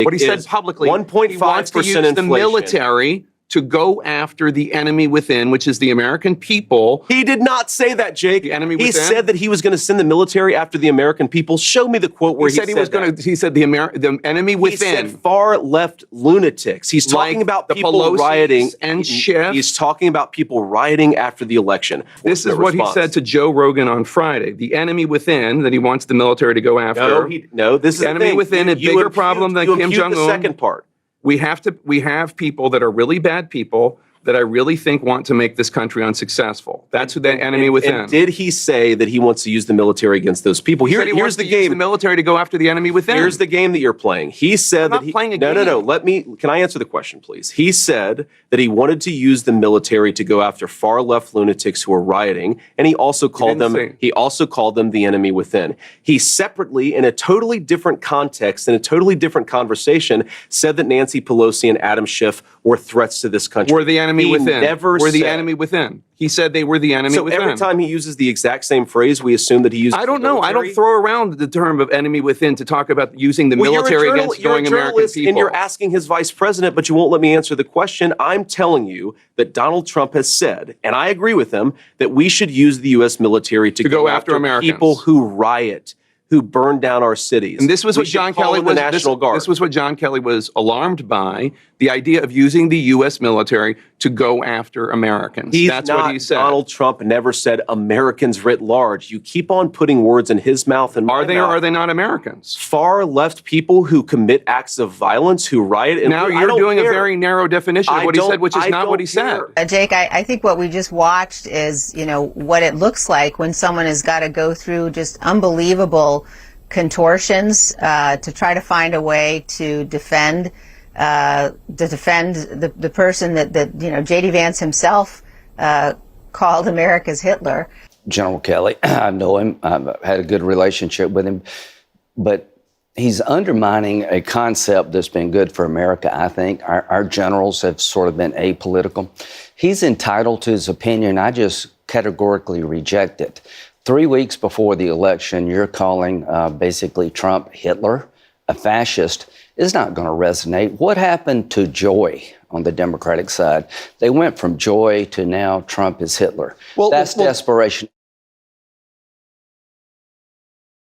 What he said publicly, 1.5% he wants to use the inflation. military to go after the enemy within, which is the American people. He did not say that, Jake. The enemy he within? said that he was going to send the military after the American people. Show me the quote where he said he was going to. He said the enemy within. He said far left lunatics. He's talking like about the people Pelosi's rioting and Schiff. He's talking about people rioting after the election. This is what he said to Joe Rogan on Friday. The enemy within that he wants the military to go after. This is the enemy within a bigger problem than Kim Jong-un. The second part. We have people that are really bad people that I really think want to make this country unsuccessful. That's who the enemy within. And did he say that he wants to use the military against those people? Here's the game. Use the military to go after the enemy within. Here's the game that you're playing. He said that playing a game. No. Can I answer the question, please? He said that he wanted to use the military to go after far left lunatics who are rioting, and he also called them the enemy within. He separately, in a totally different context, in a totally different conversation, said that Nancy Pelosi and Adam Schiff were threats to this country. Were the enemy within. We're the enemy within. He said they were the enemy within. So every time he uses the exact same phrase, we assume that he uses. I don't know. I don't throw around the term of enemy within to talk about using the military against American people. And you're asking his vice president, but you won't let me answer the question. I'm telling you that Donald Trump has said, and I agree with him, that we should use the U.S. military to go after Americans. People who riot, who burn down our cities. And this was what John Kelly was. This was what John Kelly was alarmed by: the idea of using the U.S. military to go after Americans. That's what he said. Donald Trump never said Americans writ large. You keep on putting words in his mouth and are they or are they not Americans? Far left people who commit acts of violence, who riot. And now you're doing a very narrow definition of what he said, which is not what he said. Jake, I think what we just watched is, what it looks like when someone has got to go through just unbelievable contortions to try to find a way to defend the person that J.D. Vance himself called America's Hitler. General Kelly, I know him. I've had a good relationship with him, but he's undermining a concept that's been good for America, I think. Our generals have sort of been apolitical. He's entitled to his opinion. I just categorically reject it. 3 weeks before the election, you're calling basically Trump Hitler, a fascist, is not going to resonate. What happened to joy on the Democratic side? They went from joy to now Trump is Hitler. That's desperation.